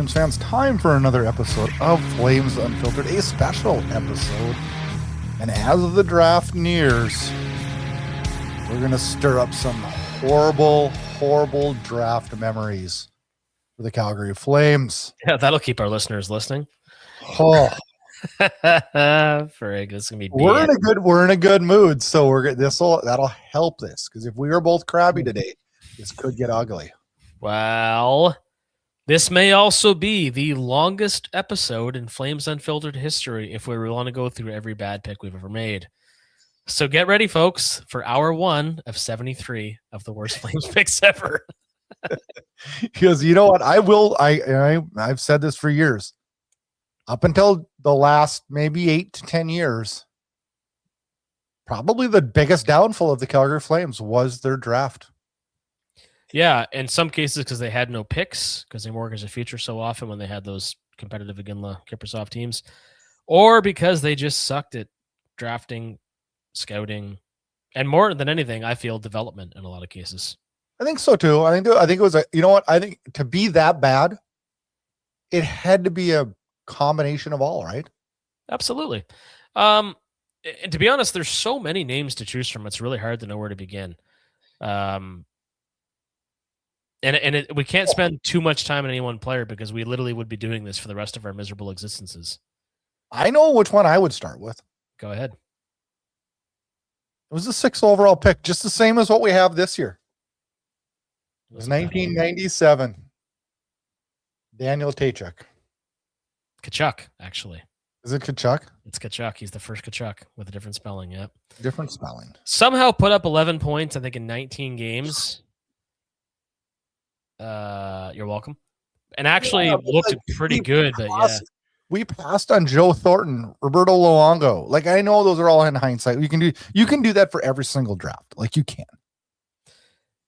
Flames fans, time for another episode of Flames Unfiltered, a special episode. And as the draft nears, we're going to stir up some horrible draft memories for the Calgary Flames. Yeah, that'll keep our listeners listening. Oh, Frig, this is gonna be. We're in a good mood, so that'll help this, because if we are both crabby today, this could get ugly. Well, this may also be the longest episode in Flames Unfiltered history if we want to go through every bad pick we've ever made. So get ready, folks, for hour 1 of 73 of the worst Flames picks ever. Because you know what, I've said this for years. Up until the last maybe 8 to 10 years, probably the biggest downfall of the Calgary Flames was their draft. Yeah, in some cases because they had no picks, because they mortgaged the future so often when they had those competitive Iginla Kiprusoff teams, or because they just sucked at drafting, scouting, and more than anything, I feel development in a lot of cases. I think so too. I think it was you know what? I think to be that bad, it had to be a combination of all, right? Absolutely. And to be honest, there's so many names to choose from. It's really hard to know where to begin. We can't spend too much time on any one player because we literally would be doing this for the rest of our miserable existences. I know which one I would start with. Go ahead. It was the 6th overall pick, just the same as what we have this year. It was 1997. Daniel Tkachuk. Tkachuk, actually. Is it Tkachuk? It's Tkachuk. He's the first Tkachuk with a different spelling, yeah. Different spelling. Somehow put up 11 points, I think, in 19 you're welcome. And actually looked pretty good, but yeah. We passed on Joe Thornton, Roberto Luongo. Like, I know those are all in hindsight. You can do that for every single draft. Like, you can.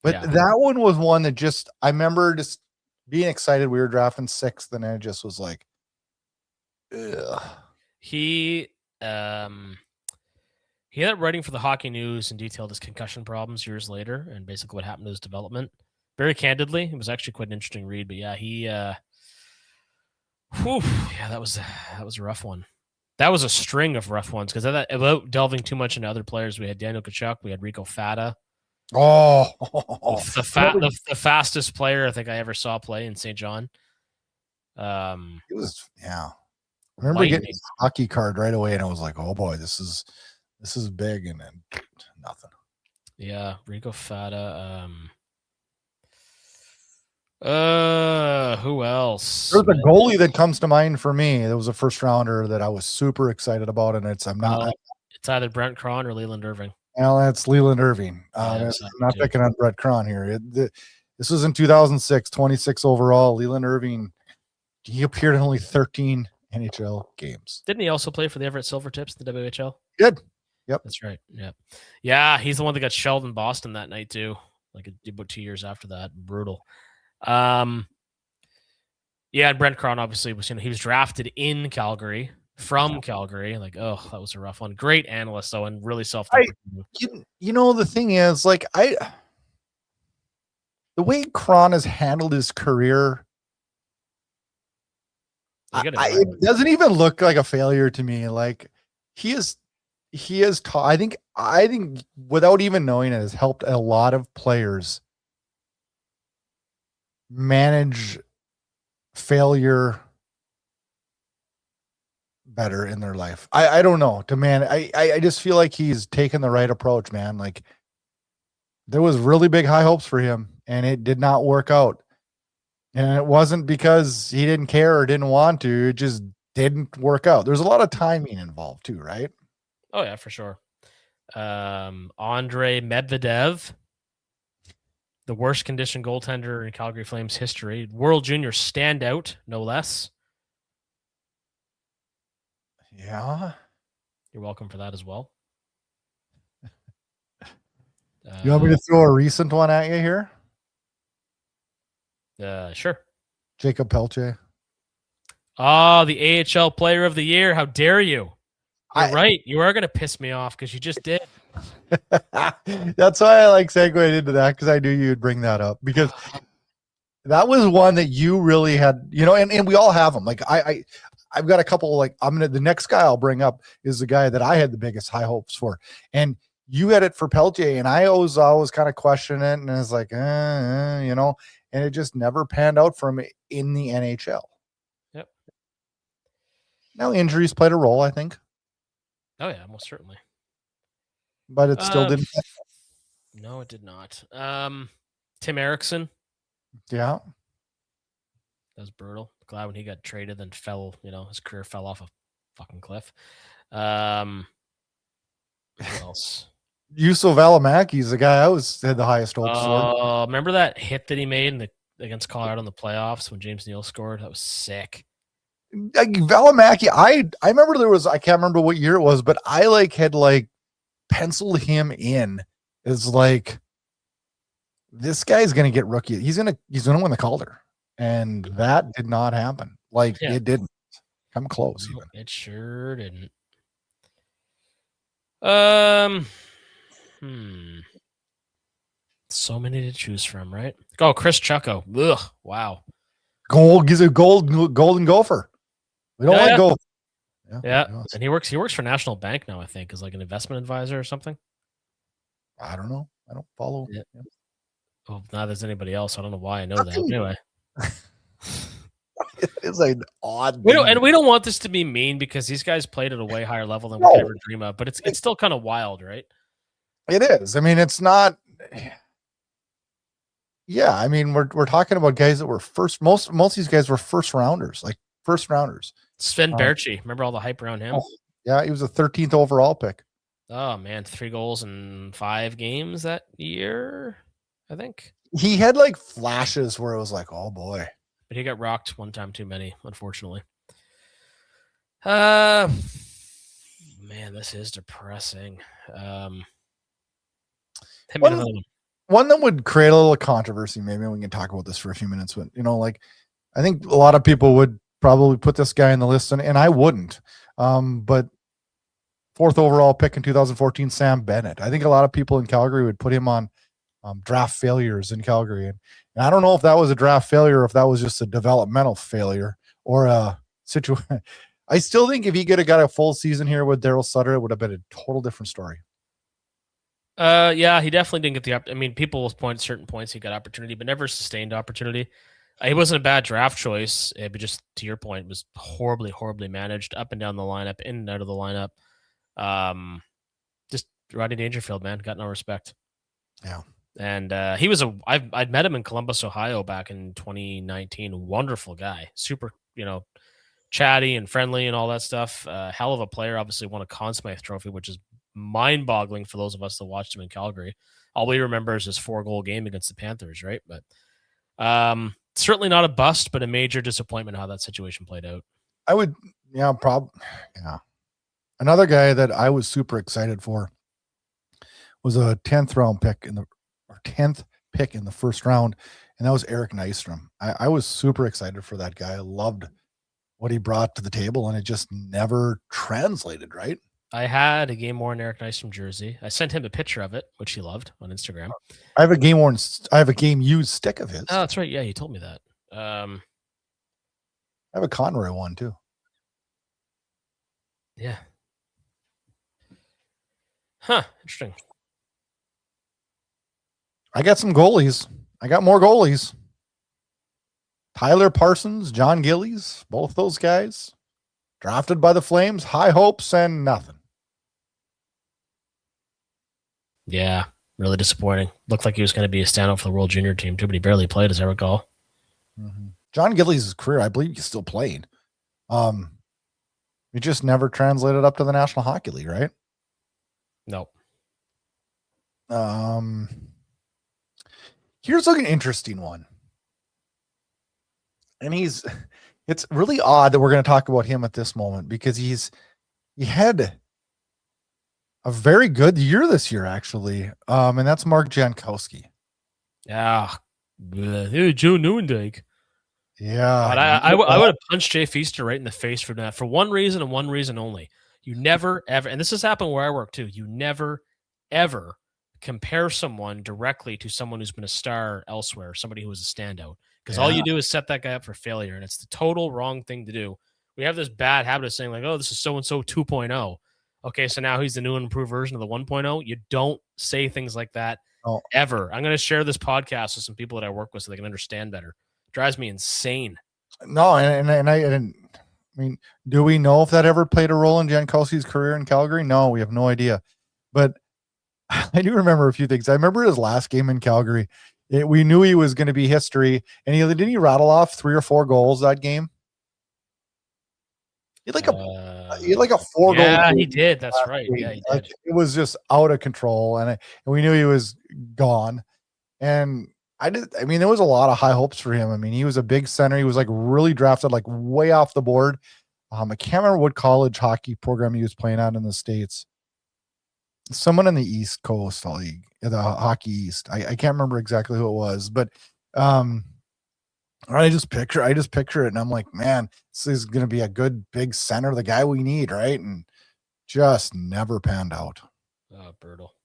But that one was one that just, I remember just being excited. We were drafting 6th, and it just was like, ugh. He ended up writing for the Hockey News and detailed his concussion problems years later and basically what happened to his development. Very candidly. It was actually quite an interesting read, but yeah, that was a rough one. That was a string of rough ones because without delving too much into other players, we had Daniel Tkachuk, we had Rico Fata. Oh, the fastest player I think I ever saw play in St. John. It was, yeah. I remember getting his hockey card right away, and I was like, "Oh boy, this is big," and then nothing. Yeah, Rico Fata. Who else? There's a goalie that comes to mind for me. There was a first rounder that I was super excited about, and it's either Brent Cron or Leland Irving. Well, that's Leland Irving. I'm not picking on Brett Cron here. This was in 2006, 26 overall. Leland Irving, he appeared in only 13 NHL games. Didn't he also play for the Everett Silvertips in the WHL? He did. Yep. That's right. Yep. Yeah, he's the one that got shelled in Boston that night too. Like about 2 years after that. Brutal. And Brent Cron obviously was, he was drafted in Calgary from Calgary. Like, oh, that was a rough one. Great analyst though, and really self-deprecating. You know, the thing is, like, the way Cron has handled his career, it doesn't even look like a failure to me. Like, he has taught, I think without even knowing it, has helped a lot of players manage failure better in their life. I don't know, I just feel like he's taken the right approach, man. Like, there was really big high hopes for him, and it did not work out. And it wasn't because he didn't care or didn't want to. It just didn't work out. There's a lot of timing involved too, right? Oh yeah, for sure. Andrei Medvedev, the worst conditioned goaltender in Calgary Flames history. World Junior standout, no less. Yeah. You're welcome for that as well. You want me to throw a recent one at you here? Sure. Jacob Pelche. Oh, the AHL Player of the Year. How dare you? You're right. You are going to piss me off because you just did. That's why I like segued into that, because I knew you'd bring that up. Because That was one that you really had, and we all have them. Like I've got a couple. Like the next guy I'll bring up is the guy that I had the biggest high hopes for, and you had it for Peltier, and I always kind of question it, and it's like, and it just never panned out for him in the NHL. Yep. Now injuries played a role, I think. Oh yeah, most certainly. But it still didn't. No, it did not. Tim Erickson. Yeah. That was brutal. Glad when he got traded and fell, his career fell off a fucking cliff. Who else? Yusuf Alamaki's the guy I had the highest hopes for. Remember that hit that he made against Colorado in the playoffs when James Neal scored? That was sick. Valimaki, I remember I can't remember what year it was, but I had penciled him in as this guy's gonna get rookie. He's gonna win the Calder. And that did not happen. It didn't come close. No, even. It sure didn't. So many to choose from, right? Oh, Chris Chucko. Ugh, wow. He's a golden gopher. We don't like golf. Yeah. And he works for National Bank now, I think, as an investment advisor or something. I don't know. I don't follow. Yeah. Well, now there's anybody else. I don't know why I know that. Anyway. It's odd. We don't want this to be mean because these guys played at a way higher level than we could ever dream of, but it's still kind of wild, right? It is. I mean, it's not. Yeah, I mean, we're talking about guys that were first. Most of these guys were first rounders. Sven Berchi, remember all the hype around him? Yeah, he was a 13th overall pick. Oh man, 3 goals in 5 games that year, I think. He had flashes where it was oh boy. But he got rocked one time too many, unfortunately. Man, this is depressing. One that would create a little controversy. Maybe we can talk about this for a few minutes. But I think a lot of people would probably put this guy in the list, and I wouldn't. But 4th overall pick in 2014, Sam Bennett. I think a lot of people in Calgary would put him on draft failures in Calgary. And I don't know if that was a draft failure or if that was just a developmental failure or a situation. I still think if he could have got a full season here with Daryl Sutter, it would have been a total different story. Yeah, he definitely didn't get the. I mean, people will point at certain points he got opportunity, but never sustained opportunity. He wasn't a bad draft choice, but just to your point, was horribly, horribly managed up and down the lineup, in and out of the lineup. Just Rodney Dangerfield, man, got no respect. Yeah. And I'd met him in Columbus, Ohio back in 2019. Wonderful guy, super, chatty and friendly and all that stuff. Hell of a player. Obviously won a Conn Smythe trophy, which is mind-boggling for those of us that watched him in Calgary. All we remember is his 4-goal game against the Panthers, right? But certainly not a bust, but a major disappointment how that situation played out. Another guy that I was super excited for was a 10th pick in the first round, and that was Eric Nystrom. I was super excited for that guy. I loved what he brought to the table, and it just never translated, right? I had a game worn Eric Nystrom jersey. I sent him a picture of it, which he loved on Instagram. I have a game used stick of his. Oh, that's right. Yeah, he told me that. I have a Conroy one too. Yeah. Huh. Interesting. I got some goalies. I got more goalies. Tyler Parsons, John Gillies, both those guys drafted by the Flames, high hopes and nothing. Yeah, really disappointing. Looked like he was going to be a standout for the World Junior team too, but he barely played, as I recall. Mm-hmm. John Gillies' career, I believe he's still playing. It just never translated up to the National Hockey League, right? No. Here's an interesting one. And it's really odd that we're going to talk about him at this moment because he had a very good year this year, actually. And that's Mark Jankowski. Yeah. Joe Newendijk. Yeah. But I would have punched Jay Feaster right in the face for that for one reason and one reason only. You never, ever, and this has happened where I work too, you never, ever compare someone directly to someone who's been a star elsewhere, somebody who was a standout. because all you do is set that guy up for failure, and it's the total wrong thing to do. We have this bad habit of saying like, oh, this is so-and-so 2.0. Okay, so now he's the new and improved version of the 1.0. You don't say things like that ever. I'm going to share this podcast with some people that I work with so they can understand better. It drives me insane. No, I mean, do we know if that ever played a role in Jankowski's career in Calgary? No, we have no idea. But I do remember a few things. I remember his last game in Calgary. We knew he was going to be history, and didn't he rattle off 3 or 4 goals that game? He had like a 4 goal. Yeah, he did. That's right. Game. Yeah, he like, did. it was just out of control, and we knew he was gone. And there was a lot of high hopes for him. I mean, he was a big center. He was like really drafted, like way off the board. I can't remember what college hockey program he was playing at in the States. Someone in the East Coast League, the Hockey East. I can't remember exactly who it was, but I just picture it, and I'm like, man, this is going to be a good big center, the guy we need, right? And just never panned out. Oh, brutal.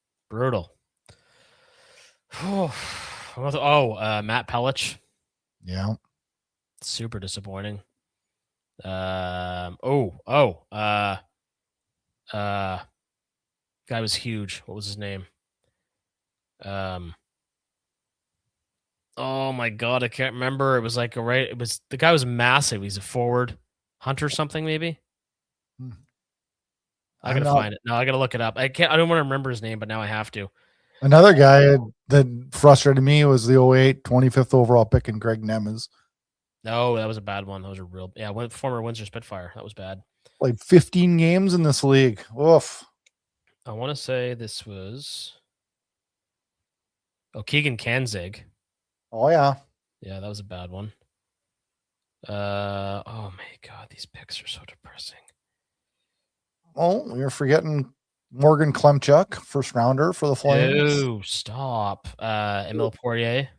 Matt Pelich. Yeah. Super disappointing. Guy was huge. What was his name? Oh my God, I can't remember. It was like the guy was massive. He's a forward. Hunter something, maybe. I gotta find it. No, I gotta look it up. I don't want to remember his name, but now I have to. Another guy that frustrated me was the 08 25th overall pick in Greg Nemes. No, that was a bad one. Those are former Windsor Spitfire. That was bad. Like 15 games in this league. Oof. I want to say this was Keegan Kanzig. Oh yeah. Yeah, that was a bad one. Oh my God, these picks are so depressing. Oh, you're forgetting Morgan Klemchuk, first rounder for the Flames. Oh, stop. Emile Poirier.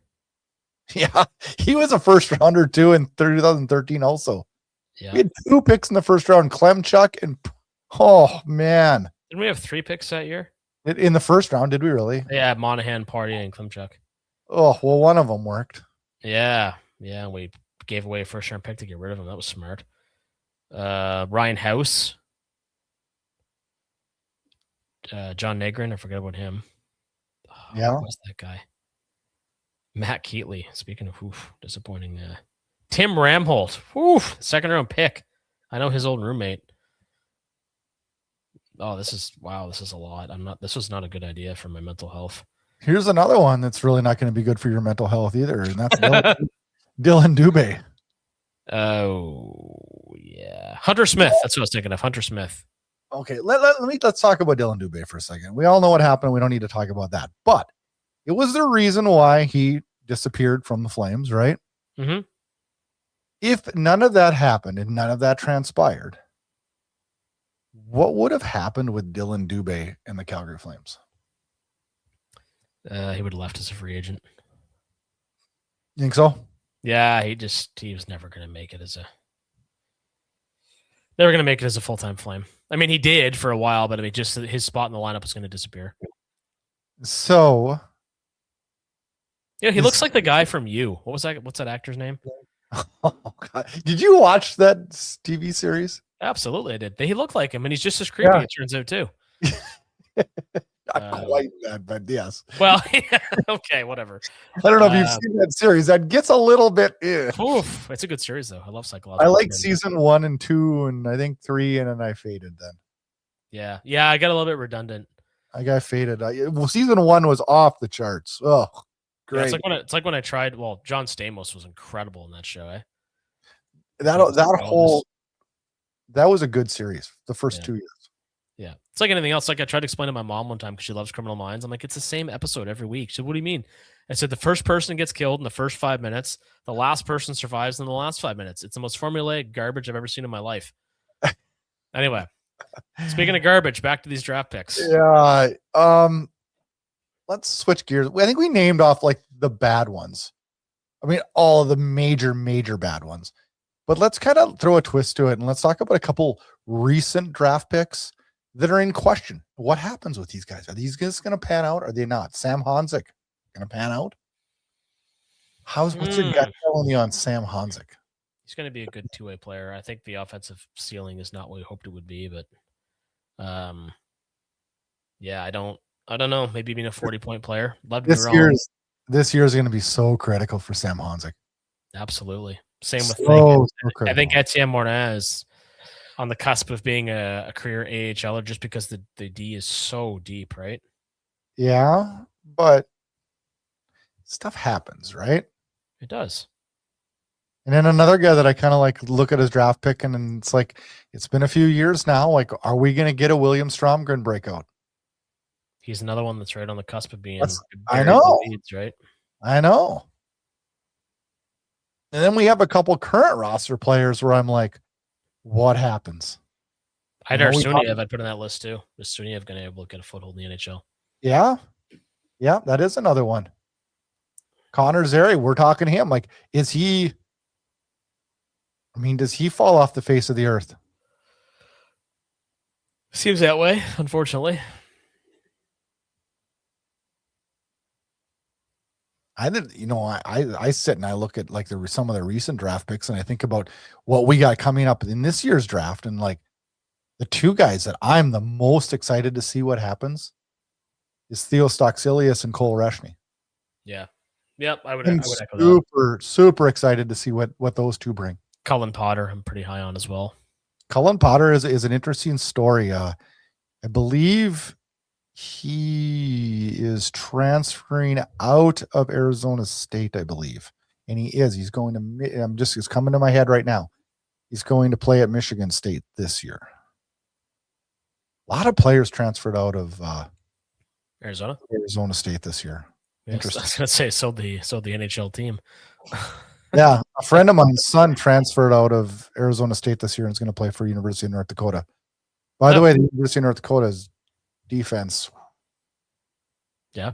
Yeah, he was a first rounder too in 2013 also. Yeah. We had 2 picks in the first round, Klemchuk and oh man. Didn't we have 3 picks that year? In the first round, did we really? Yeah, Monahan, Poirier, and Klemchuk. Oh, well, one of them worked. Yeah. We gave away a first round pick to get rid of him. That was smart. Ryan House. John Negrin, I forget about him. Yeah. Who was that guy? Matt Keatley. Speaking of disappointing. Tim Ramholt. Second round pick. I know his old roommate. Oh, this is a lot. This was not a good idea for my mental health. Here's another one that's really not going to be good for your mental health either, and that's Dylan Dubé. Oh yeah, Hunter Smith. That's what I was thinking of. Hunter Smith. Okay, let's talk about Dylan Dubé for a second. We all know what happened. We don't need to talk about that, but it was the reason why he disappeared from the Flames, right? Mm-hmm. If none of that happened and none of that transpired, what would have happened with Dylan Dubé and the Calgary Flames? He would have left as a free agent. You think so? Yeah, he was never going to make it as a full-time Flame. I mean, he did for a while, but I mean, just his spot in the lineup was going to disappear. So, yeah, he looks like the guy from You. What's that actor's name? Oh God! Did you watch that TV series? Absolutely, I did. He looked like him, and he's just as creepy. Yeah. It turns out too. Not quite that, but yes. Well, okay, whatever. I don't know if you've seen that series. That gets a little bit. It's a good series, though. I love psychological. I like season 1 and 2, and I think 3, and then I faded. Then. Yeah, I got a little bit redundant. I got faded. Season 1 was off the charts. Oh, great! Yeah, it's like when I tried. Well, John Stamos was incredible in that show. That was a good series. The first 2 years. Yeah. It's like anything else. Like I tried to explain to my mom one time because she loves Criminal Minds. I'm like, it's the same episode every week. She said, what do you mean? I said, the first person gets killed in the first 5 minutes. The last person survives in the last 5 minutes. It's the most formulaic garbage I've ever seen in my life. Anyway, speaking of garbage, back to these draft picks. Yeah. Let's switch gears. I think we named off like the bad ones. I mean, all of the major bad ones. But let's kind of throw a twist to it and let's talk about a couple recent draft picks that are in question. What happens with these guys? Are these guys going to pan out? Are they not? Sam Honzik going to pan out? What's your gut telling you on Sam Honzek? He's going to be a good two-way player. I think the offensive ceiling is not what we hoped it would be, but yeah, I don't know. Maybe being a 40-point player. Love to be wrong. This year is going to be so critical for Sam Honzek. Absolutely. Same with I think Etienne Mornin is on the cusp of being a career AHLer just because the D is so deep, right? Yeah, but stuff happens, right? It does. And then another guy that I kind of like look at his draft pick, and it's like, it's been a few years now. Like, are we going to get a William Stromgren breakout? He's another one that's right on the cusp of being. I know. Leads, right? I know. And then we have a couple current roster players where I'm like, what happens? I'd Arsuniev I'd put on that list too. Is Arsuniev going to be able to get a foothold in the NHL? Yeah. Yeah, that is another one. Connor Zary, we're talking to him. Like, does he fall off the face of the earth? Seems that way, unfortunately. I sit and I look at like some of the recent draft picks, and I think about what we got coming up in this year's draft, and like the two guys that I'm the most excited to see what happens is Theo Stoxilius and Cole Reshny. Yeah. Yep. I would echo that. Super excited to see what those two bring. Cullen Potter, I'm pretty high on as well. Cullen Potter is an interesting story. I believe he is transferring out of Arizona State, I believe. And he's going to, it's coming to my head right now. He's going to play at Michigan State this year. A lot of players transferred out of Arizona State this year. Yes, interesting. I was going to say, so the NHL team. Yeah, a friend of mine's son transferred out of Arizona State this year and is going to play for University of North Dakota. By the way, the University of North Dakota's defense. Yeah.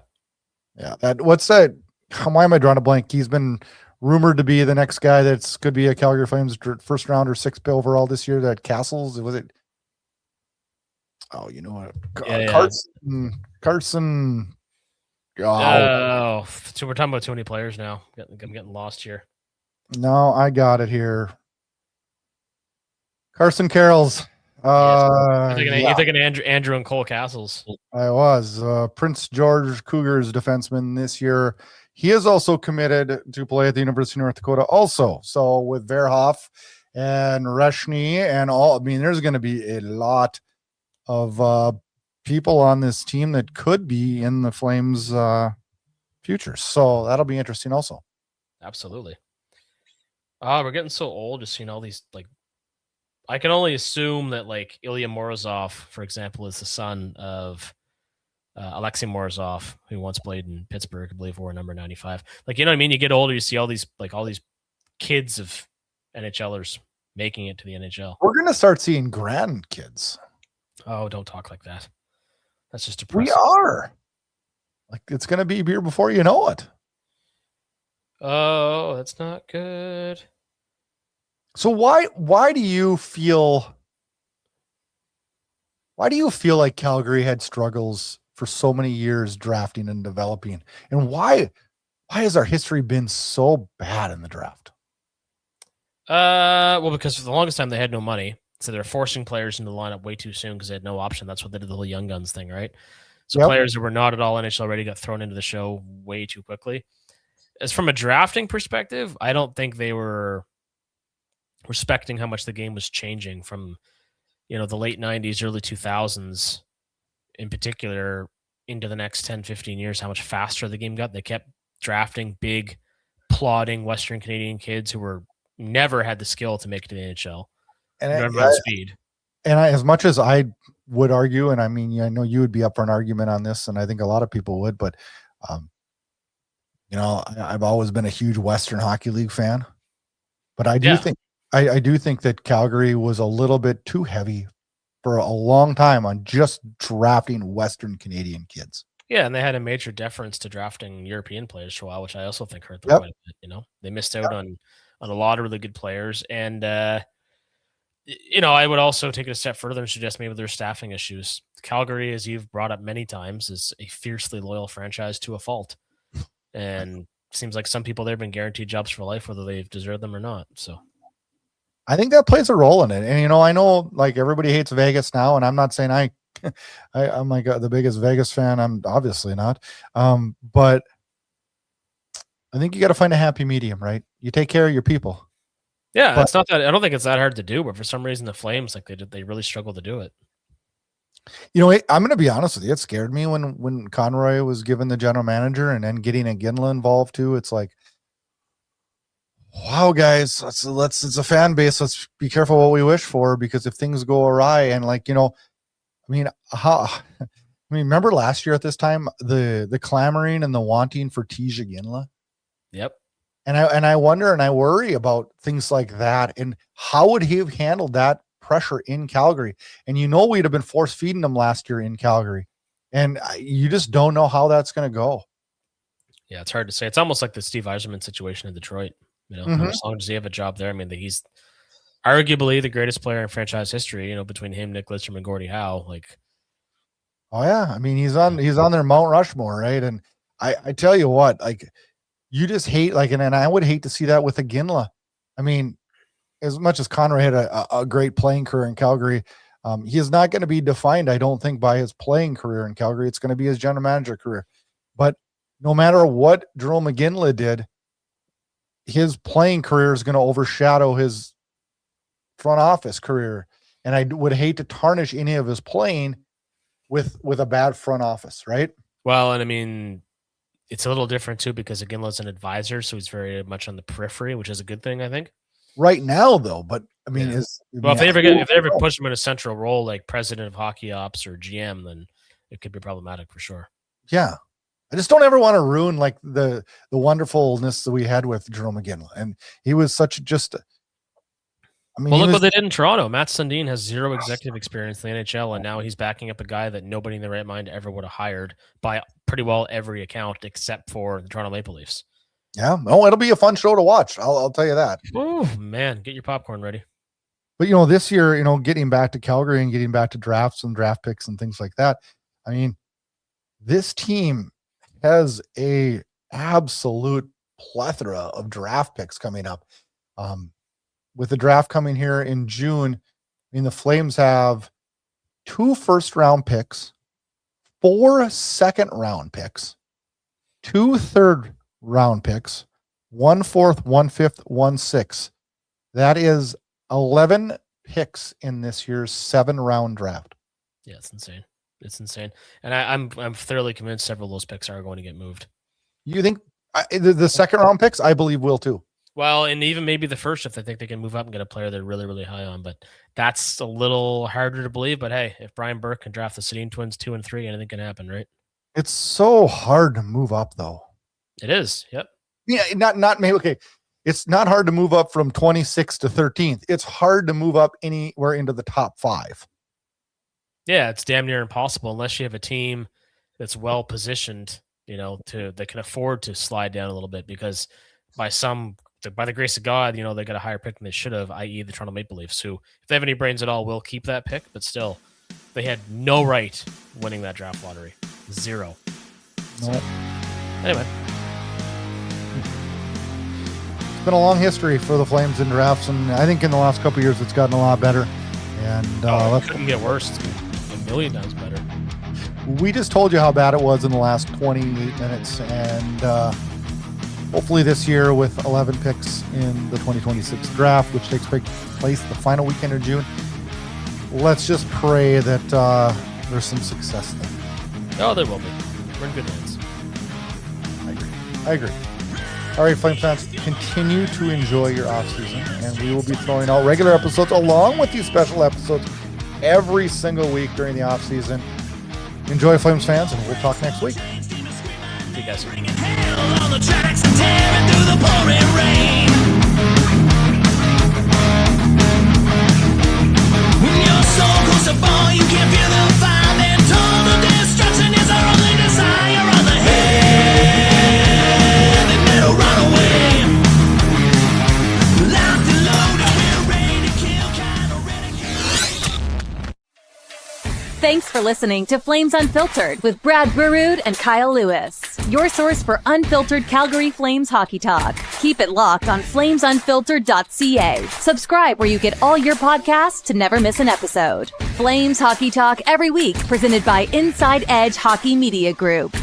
What's that? Why am I drawing a blank? He's been rumored to be the next guy that's could be a Calgary Flames first round or 6th overall this year. That Castles, was it? Oh, you know what? Carson. Oh, so we're talking about too many players now. I'm getting lost here. No, I got it here. Carson Carrolls. You're thinking Andrew and Cole Castles. I was. Prince George Cougars defenseman this year. He is also committed to play at the University of North Dakota also. So with Verhoff and Reshny and all, there's going to be a lot of people on this team that could be in the Flames future. So that'll be interesting also. Absolutely. We're getting so old just seeing all these, like, I can only assume that, like, Ilya Morozov, for example, is the son of Alexei Morozov, who once played in Pittsburgh, I believe, wore number 95. Like, you know what I mean? You get older, you see all these kids of NHLers making it to the NHL. We're going to start seeing grandkids. Oh, don't talk like that. That's just depressing. We are. Like, it's going to be here before you know it. Oh, that's not good. So why do you feel like Calgary had struggles for so many years drafting and developing? And why has our history been so bad in the draft? Well, because for the longest time they had no money. So they're forcing players into the lineup way too soon because they had no option. That's what they did the whole Young Guns thing, right? So players that were not at all NHL ready got thrown into the show way too quickly. As from a drafting perspective, I don't think they were respecting how much the game was changing from, the late 90s, early 2000s in particular into the next 10, 15 years, how much faster the game got. They kept drafting big, plodding Western Canadian kids who were never had the skill to make it to the NHL. And speed. And as much as I would argue, and I know you would be up for an argument on this, and I think a lot of people would, but I've always been a huge Western Hockey League fan. But I do think I do think that Calgary was a little bit too heavy for a long time on just drafting Western Canadian kids. Yeah, and they had a major deference to drafting European players for a while, which I also think hurt them quite a bit. They missed out on a lot of really good players. And, I would also take it a step further and suggest maybe there's staffing issues. Calgary, as you've brought up many times, is a fiercely loyal franchise to a fault. And seems like some people there have been guaranteed jobs for life, whether they've deserved them or not. So I think that plays a role in it. And, I know like everybody hates Vegas now, and I'm not saying I'm like the biggest Vegas fan. I'm obviously not. But I think you got to find a happy medium, right? You take care of your people. Yeah, it's not that. I don't think it's that hard to do, but for some reason the Flames, like they really struggle to do it. I'm going to be honest with you. It scared me when Conroy was given the general manager, and then getting Iginla involved too. It's like, wow, guys, it's a fan base. Let's be careful what we wish for, because if things go awry, and remember last year at this time, the clamoring and the wanting for Tij Iginla. Yep. And I wonder and I worry about things like that, and how would he have handled that pressure in Calgary? And we'd have been force feeding them last year in Calgary, and you just don't know how that's going to go. Yeah, it's hard to say. It's almost like the Steve Yzerman situation in Detroit. As long as he have a job there, I mean, he's arguably the greatest player in franchise history. Between him, Nick Lidstrom, and Gordie Howe. Oh yeah, I mean he's on their Mount Rushmore, right? And I tell you what, like, you just hate and I would hate to see that with Iginla. I mean, as much as Conroy had a great playing career in Calgary, he is not going to be defined, I don't think, by his playing career in Calgary. It's going to be his general manager career. But no matter what Jarome Iginla did, his playing career is going to overshadow his front office career. And I would hate to tarnish any of his playing with a bad front office, right? Well, and I mean, it's a little different too, because Iginla's an advisor, so he's very much on the periphery, which is a good thing, I think. Right now, though, but I mean, if they ever push him in a central role like president of hockey ops or GM, then it could be problematic for sure. Yeah, I just don't ever want to ruin like the wonderfulness that we had with Jarome Iginla, and he was such just. Look what they did in Toronto. Matt Sundin has zero executive experience in the NHL, and now he's backing up a guy that nobody in their right mind ever would have hired by pretty well every account except for the Toronto Maple Leafs. Yeah, it'll be a fun show to watch. I'll tell you that. Oh man, get your popcorn ready. But this year, getting back to Calgary and getting back to drafts and draft picks and things like that. I mean, this team has a absolute plethora of draft picks coming up. With the draft coming here in June, the Flames have 2 first-round picks, 4 second-round picks, 2 third-round picks, 1 fourth, 1 fifth, 1 sixth. That is 11 picks in this year's 7-round draft. Yeah, it's insane. It's insane, and I'm thoroughly convinced several of those picks are going to get moved. You think the second-round picks? I believe will too. Well, and even maybe the first, if they think they can move up and get a player they're really, really high on. But that's a little harder to believe. But hey, if Brian Burke can draft the Sedin twins 2 and 3, anything can happen, right? It's so hard to move up, though. It is. Yep. Yeah, not maybe. Okay, it's not hard to move up from 26th to 13th. It's hard to move up anywhere into the top 5. Yeah, it's damn near impossible unless you have a team that's well positioned, that can afford to slide down a little bit, because by the grace of God, they got a higher pick than they should have, i.e. the Toronto Maple Leafs, who, if they have any brains at all, will keep that pick, but still, they had no right winning that draft lottery. 0. No. So, anyway. It's been a long history for the Flames in drafts, and I think in the last couple of years it's gotten a lot better. And it couldn't get worse. It's been a million times better. We just told you how bad it was in the last 28 minutes, and hopefully this year with 11 picks in the 2026 draft, which takes place the final weekend of June, let's just pray that there's some success there. Oh, there will be. We're in good hands. I agree. All right, Flame fans, continue to enjoy your off-season, and we will be throwing out regular episodes along with these special episodes every single week during the off-season. Enjoy, Flames fans, and we'll talk next week. See you guys. On the tracks and tearing through the pouring rain. When your soul goes to fall, you can't feel the fire. Then total destruction is our only desire. On the head, they better run away. Locked and loaded, we're ready to kill, kind of ready. Thanks for listening to Flames Unfiltered with Burud and Kyle Lewis, your source for unfiltered Calgary Flames hockey talk. Keep it locked on flamesunfiltered.ca. Subscribe where you get all your podcasts to never miss an episode. Flames hockey talk every week, presented by Inside Edge Hockey Media Group.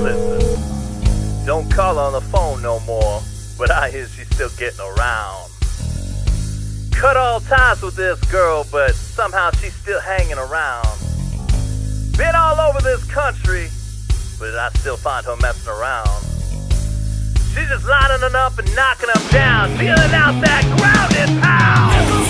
Listen, don't call on the phone no more, but I hear she's still getting around. Cut all ties with this girl, but somehow she's still hanging around. Been all over this country, but I still find her messing around. She's just lining them up and knocking them down, dealing out that ground and pound.